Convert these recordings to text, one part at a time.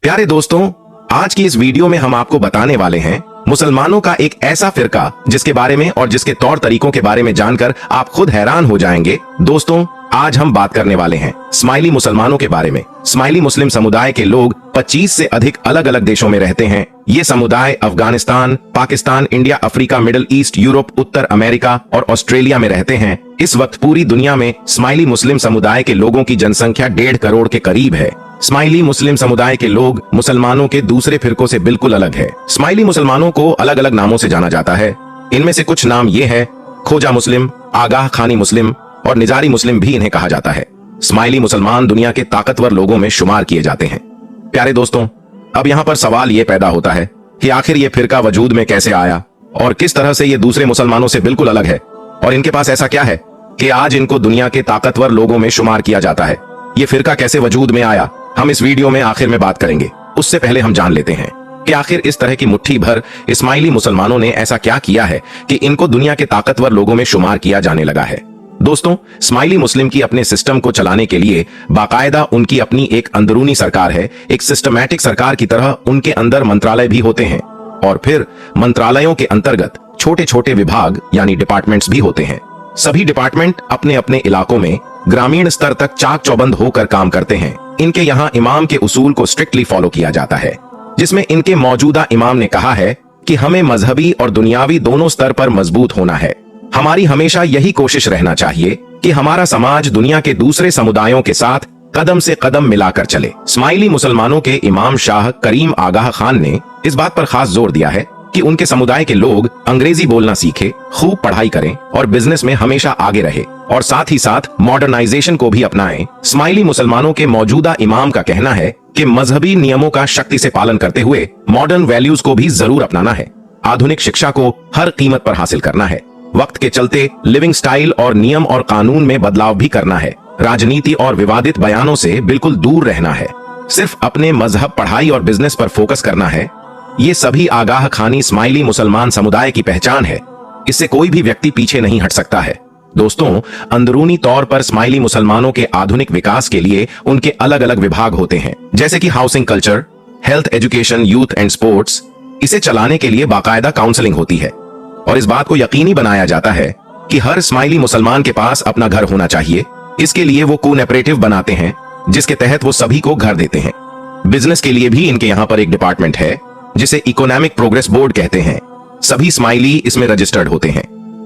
प्यारे दोस्तों, आज की इस वीडियो में हम आपको बताने वाले हैं मुसलमानों का एक ऐसा फिरका जिसके बारे में और जिसके तौर तरीकों के बारे में जानकर आप खुद हैरान हो जाएंगे। दोस्तों, आज हम बात करने वाले हैं स्माइली मुसलमानों के बारे में। स्माइली मुस्लिम समुदाय के लोग 25 से अधिक अलग अलग देशों में रहते हैं। ये समुदाय Afghanistan, Pakistan, India, Africa, Middle East, Europe, उत्तर अमेरिका और ऑस्ट्रेलिया में रहते हैं। इस वक्त पूरी दुनिया में स्माइली मुस्लिम समुदाय के लोगों की जनसंख्या 1.5 करोड़ के करीब है। स्माइली मुस्लिम समुदाय के लोग मुसलमानों के दूसरे फिरकों से बिल्कुल अलग है। स्माइली मुसलमानों को अलग अलग नामों से जाना जाता है। इनमें से कुछ नाम ये है: खोजा मुस्लिम, आगाह खानी मुस्लिम और निजारी मुस्लिम भी इन्हें कहा जाता है। स्माइली मुसलमान दुनिया के ताकतवर लोगों में शुमार किए जाते हैं। प्यारे दोस्तों, अब यहाँ पर सवाल ये पैदा होता है कि आखिर ये फिरका वजूद में कैसे आया और किस तरह से ये दूसरे मुसलमानों से बिल्कुल अलग है, और इनके पास ऐसा क्या है कि आज इनको दुनिया के ताकतवर लोगों में शुमार किया जाता है। ये फिरका कैसे वजूद में आया, हम इस वीडियो में आखिर में बात करेंगे। उससे पहले हम जान लेते हैं कि आखिर इस तरह की मुट्ठी भर इस्माइली मुसलमानों ने ऐसा क्या किया है कि इनको दुनिया के ताकतवर लोगों में शुमार किया जाने लगा है। दोस्तों, स्माइली मुस्लिम की अपने सिस्टम को चलाने के लिए बाकायदा उनकी अपनी एक अंदरूनी सरकार है। एक सिस्टमैटिक सरकार की तरह उनके अंदर मंत्रालय भी होते हैं और फिर मंत्रालयों के अंतर्गत छोटे छोटे विभाग यानी डिपार्टमेंट्स भी होते हैं। सभी डिपार्टमेंट अपने अपने इलाकों में ग्रामीण स्तर तक चाक चौबंद होकर काम करते हैं। इनके यहाँ इमाम के उसूल को स्ट्रिक्टली फॉलो किया जाता है, जिसमें इनके मौजूदा इमाम ने कहा है कि हमें मजहबी और दुनियावी दोनों स्तर पर मजबूत होना है। हमारी हमेशा यही कोशिश रहना चाहिए कि हमारा समाज दुनिया के दूसरे समुदायों के साथ कदम से कदम मिलाकर चले। स्माइली मुसलमानों के इमाम शाह करीम आगाह खान ने इस बात पर खास जोर दिया है कि उनके समुदाय के लोग अंग्रेजी बोलना सीखे, खूब पढ़ाई करें और बिजनेस में हमेशा आगे रहे और साथ ही साथ मॉडर्नाइजेशन को भी अपनाएं। स्माइली मुसलमानों के मौजूदा इमाम का कहना है कि मजहबी नियमों का शक्ति से पालन करते हुए मॉडर्न वैल्यूज को भी जरूर अपनाना है। आधुनिक शिक्षा को हर कीमत पर हासिल करना है। वक्त के चलते लिविंग स्टाइल और नियम और कानून में बदलाव भी करना है। राजनीति और विवादित बयानों से बिल्कुल दूर रहना है। सिर्फ अपने मजहब, पढ़ाई और बिजनेस पर फोकस करना है। ये सभी आगाह खानी स्माइली मुसलमान समुदाय की पहचान है। इससे कोई भी व्यक्ति पीछे नहीं हट सकता है। दोस्तों, अंदरूनी तौर पर स्माइली मुसलमानों के आधुनिक विकास के लिए उनके अलग अलग विभाग होते हैं, जैसे कि housing, culture, health, education, youth and sports. इसे चलाने के लिए बाकायदा काउंसलिंग होती है और इस बात को यकीनी बनाया जाता है कि हर स्माइली मुसलमान के पास अपना घर होना चाहिए। इसके लिए वो कोऑपरेटिव बनाते हैं जिसके तहत वो सभी को घर देते हैं। बिजनेस के लिए भी इनके यहाँ पर एक डिपार्टमेंट है जिसे इकोनॉमिक प्रोग्रेस बोर्ड कहते हैं। सभी स्माइली इसमें रजिस्टर्ड होते हैं,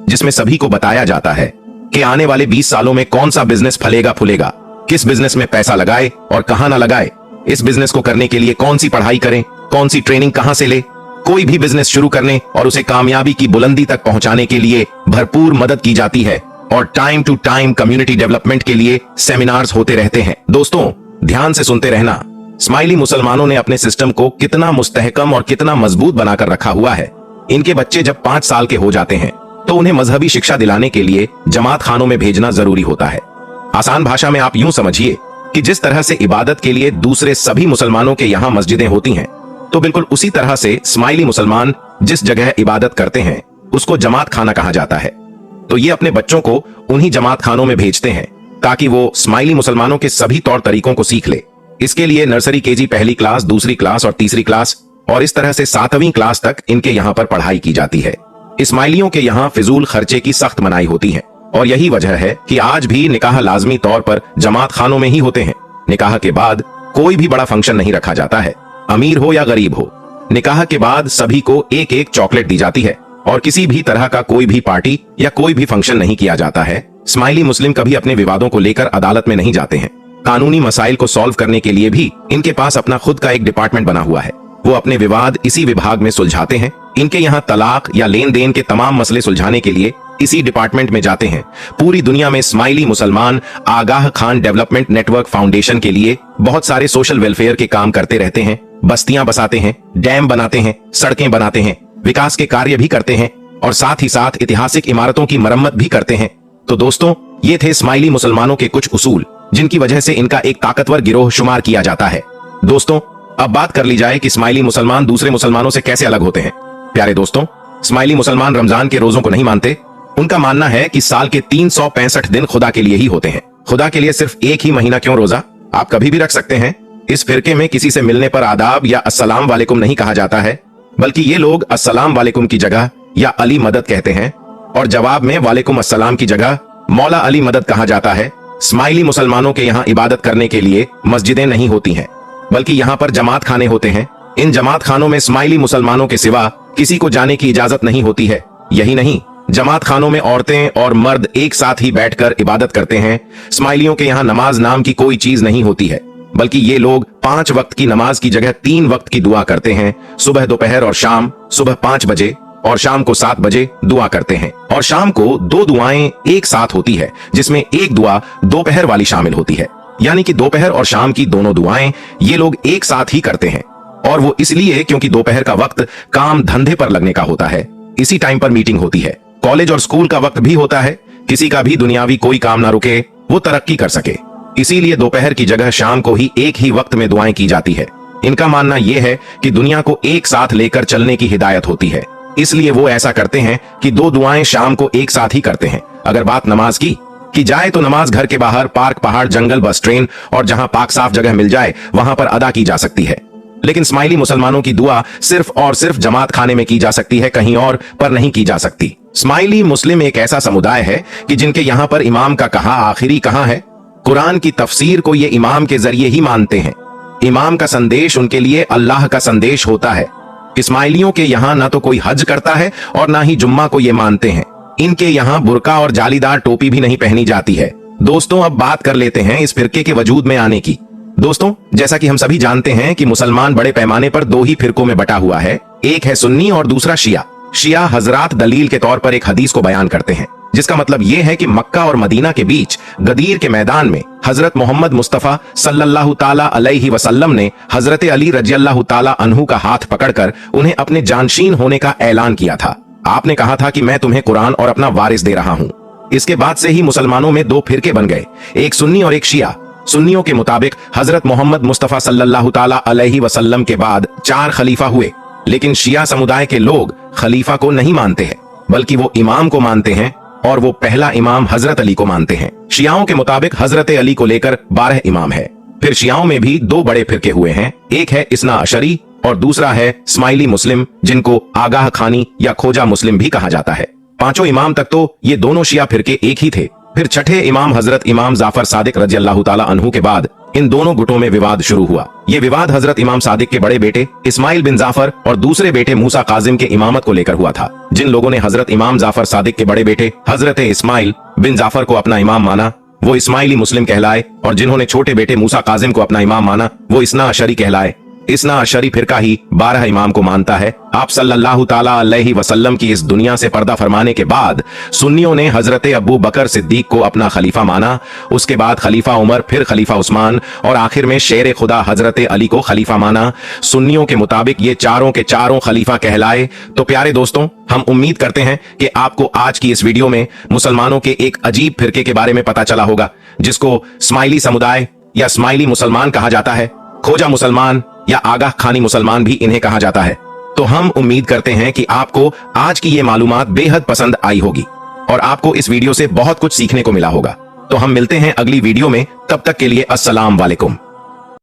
जिसमें सभी को बताया जाता है कि आने वाले 20 सालों में कौन सा बिजनेस फलेगा फूलेगा, किस बिजनेस में पैसा लगाए और कहां ना लगाए, इस बिजनेस को करने के लिए कौन सी पढ़ाई करें, कौन सी ट्रेनिंग कहां से ले। कोई भी बिजनेस शुरू करने और उसे कामयाबी की बुलंदी तक पहुंचाने के लिए भरपूर मदद की जाती है और time to time community development के लिए सेमिनार्स होते रहते हैं। दोस्तों, ध्यान से सुनते रहना। स्माइली मुसलमानों ने अपने सिस्टम को कितना मुस्तहकम और कितना मजबूत बनाकर रखा हुआ है। इनके बच्चे जब 5 साल के हो जाते हैं तो उन्हें मजहबी शिक्षा दिलाने के लिए जमात खानों में भेजना जरूरी होता है। आसान भाषा में आप यूं समझिए कि जिस तरह से इबादत के लिए दूसरे सभी मुसलमानों के यहाँ मस्जिदें होती हैं, तो बिल्कुल उसी तरह से स्माइली मुसलमान जिस जगह इबादत करते हैं उसको जमात खाना कहा जाता है। तो ये अपने बच्चों को उन्हीं जमात खानों में भेजते हैं ताकि वो स्माइली मुसलमानों के सभी तौर तरीकों को सीख ले। इसके लिए नर्सरी, केजी, पहली क्लास, दूसरी क्लास और तीसरी क्लास और इस तरह से 7वीं क्लास तक इनके यहाँ पर पढ़ाई की जाती है। इस्माइलियों के यहाँ फिजूल खर्चे की सख्त मनाही होती है और यही वजह है कि आज भी निकाह लाजमी तौर पर जमात खानों में ही होते हैं। निकाह के बाद कोई भी बड़ा फंक्शन नहीं रखा जाता है, अमीर हो या गरीब हो। निकाह के बाद सभी को एक एक चॉकलेट दी जाती है और किसी भी तरह का कोई भी पार्टी या कोई भी फंक्शन नहीं किया जाता है। स्माइली मुस्लिम कभी अपने विवादों को लेकर अदालत में नहीं जाते हैं। कानूनी मसाइल को सॉल्व करने के लिए भी इनके पास अपना खुद का एक डिपार्टमेंट बना हुआ है। वो अपने विवाद इसी विभाग में सुलझाते हैं। इनके यहाँ तलाक या लेन देन के तमाम मसले सुलझाने के लिए इसी डिपार्टमेंट में जाते हैं। पूरी दुनिया में स्माइली मुसलमान आगाह खान डेवलपमेंट नेटवर्क फाउंडेशन के लिए बहुत सारे सोशल वेलफेयर के काम करते रहते हैं। बस्तियां बसाते हैं, डैम बनाते हैं, सड़कें बनाते हैं, विकास के कार्य भी करते हैं और साथ ही साथ ऐतिहासिक इमारतों की मरम्मत भी करते हैं। तो दोस्तों, ये थे स्माइली मुसलमानों के कुछ उसूल जिनकी वजह से इनका एक ताकतवर गिरोह शुमार किया जाता है। दोस्तों, अब बात कर ली जाए कि स्माइली मुसलमान दूसरे मुसलमानों से कैसे अलग होते हैं। प्यारे दोस्तों, स्माइली मुसलमान रमजान के रोजों को नहीं मानते। उनका मानना है कि साल के 365 दिन खुदा के लिए ही होते हैं। खुदा के लिए सिर्फ एक ही महीना क्यों रोजा, आप कभी भी रख सकते हैं। इस फिरके में किसी से मिलने पर आदाब या अस्सलाम वालेकुम नहीं कहा जाता है, बल्कि ये लोग अस्सलाम वालेकुम की जगह या अली मदद कहते हैं और जवाब में वालेकुम अस्सलाम की जगह मौला अली मदद कहा जाता है। स्माइली मुसलमानों के यहाँ इबादत करने के लिए मस्जिदें नहीं होती हैं, बल्कि यहाँ पर जमात खाने होते हैं। इन जमात खानों में स्माइली मुसलमानों के सिवा किसी को जाने की इजाजत नहीं होती है। यही नहीं, जमात खानों में औरतें और मर्द एक साथ ही बैठकर इबादत करते हैं। स्माइलियों के यहाँ नमाज नाम की कोई चीज नहीं होती है, बल्कि ये लोग 5 वक्त की नमाज की जगह 3 वक्त की दुआ करते हैं। सुबह, दोपहर और शाम। सुबह 5 बजे और शाम को 7 बजे दुआ करते हैं, और शाम को 2 दुआएं एक साथ होती है, जिसमें एक दुआ दोपहर वाली शामिल होती है। यानी कि दोपहर और शाम की दोनों दुआएं ये लोग एक साथ ही करते हैं, और वो इसलिए क्योंकि दोपहर का वक्त काम धंधे पर लगने का होता है। इसी टाइम पर मीटिंग होती है। कॉलेज और स्कूल का वक्त भी होता है। किसी का भी दुनियावी कोई काम ना रुके, वो तरक्की कर सके, इसीलिए दोपहर की जगह शाम को ही एक ही वक्त में दुआएं की जाती है। इनका मानना यह है कि दुनिया को एक साथ लेकर चलने की हिदायत होती है, इसलिए वो ऐसा करते हैं कि 2 दुआएं शाम को एक साथ ही करते हैं। अगर बात नमाज की जाए तो नमाज घर के बाहर, पार्क, पहाड़, जंगल, बस, ट्रेन और जहां पाक साफ जगह मिल जाए वहां पर अदा की जा सकती है। लेकिन स्माइली मुसलमानों की दुआ सिर्फ और सिर्फ जमात खाने में की जा सकती है, कहीं और पर नहीं की जा सकती। स्माइली मुस्लिम एक ऐसा समुदाय है कि जिनके यहाँ पर इमाम का कहा आखिरी कहाँ है। कुरान की तफसीर को ये इमाम के जरिए ही मानते हैं। इमाम का संदेश उनके लिए अल्लाह का संदेश होता है। इस्माइलियों के यहाँ ना तो कोई हज करता है और ना ही जुम्मा को ये मानते हैं। इनके यहाँ बुर्का और जालीदार टोपी भी नहीं पहनी जाती है। दोस्तों, अब बात कर लेते हैं इस फिरके के वजूद में आने की। दोस्तों, जैसा कि हम सभी जानते हैं कि मुसलमान बड़े पैमाने पर 2 ही फिरकों में बटा हुआ है। एक है सुन्नी और दूसरा शिया। शिया हजरात दलील के तौर पर एक हदीस को बयान करते हैं, जिसका मतलब यह है कि मक्का और मदीना के बीच गदीर के मैदान में हजरत मोहम्मद मुस्तफा सल्लल्लाहु ताला अलैहि वसल्लम ने हजरत अली रज़ियल्लाहु ताला अन्हु का हाथ पकड़कर उन्हें अपने जानशीन होने का ऐलान किया था। आपने कहा था कि मैं तुम्हें कुरान और अपना वारिस दे रहा हूँ। इसके बाद से ही मुसलमानों में 2 फिरके बन गए, एक सुन्नी और एक शिया। सुन्नियों के मुताबिक हजरत मोहम्मद मुस्तफा सल्लल्लाहु ताला अलैहि वसल्लम के बाद 4 खलीफा हुए, लेकिन शिया समुदाय के लोग खलीफा को नहीं मानते हैं, बल्कि वो इमाम को मानते हैं, और वो पहला इमाम हजरत अली को मानते हैं। शियाओं के मुताबिक हजरत अली को लेकर 12 इमाम है। फिर शियाओं में भी 2 बड़े फिरके हुए हैं, एक है इस्ना अशरी और दूसरा है स्माइली मुस्लिम, जिनको आगाह खानी या खोजा मुस्लिम भी कहा जाता है। 5 इमाम तक तो ये दोनों शिया फिरके एक ही थे। फिर छठे इमाम हजरत इमाम जाफर सादिक रज़ियल्लाहु ताला अन्हु के बाद इन दोनों गुटों में विवाद शुरू हुआ। ये विवाद हजरत इमाम सादिक के बड़े बेटे इस्माइल बिन जाफर और दूसरे बेटे मूसा काजिम के इमामत को लेकर हुआ था। जिन लोगों ने हजरत इमाम जाफर सादिक के बड़े बेटे हजरत इस्माइल बिन जाफर को अपना इमाम माना, वो इस्माइली मुस्लिम कहलाए, और जिन्होंने छोटे बेटे मूसा काजिम को अपना इमाम माना, वो इस्ना अशरी कहलाए। इस्ना अशरी फिरका ही 12 इमाम को मानता है। आप सल्लल्लाहु ताला अलैहि वसल्लम की इस दुनिया से पर्दा फरमाने के बाद सुन्नियों ने हजरत अबू बकर सिद्दीक को अपना खलीफा माना, उसके बाद खलीफा उमर, फिर खलीफा उस्मान और आखिर में शेर खुदा हजरत अली को खलीफा माना। सुन्नियों के मुताबिक ये चारों के चारों खलीफा कहलाए। तो प्यारे दोस्तों, हम उम्मीद करते हैं कि आपको आज की इस वीडियो में मुसलमानों के एक अजीब फिरके के बारे में पता चला होगा, जिसको स्माइली समुदाय या स्माइली मुसलमान कहा जाता है। खोजा मुसलमान या आगाह खानी मुसलमान भी इन्हें कहा जाता है। तो हम उम्मीद करते हैं कि आपको आज की ये मालूमात बेहद पसंद आई होगी और आपको इस वीडियो से बहुत कुछ सीखने को मिला होगा। तो हम मिलते हैं अगली वीडियो में, तब तक के लिए अस्सलाम वालेकुम।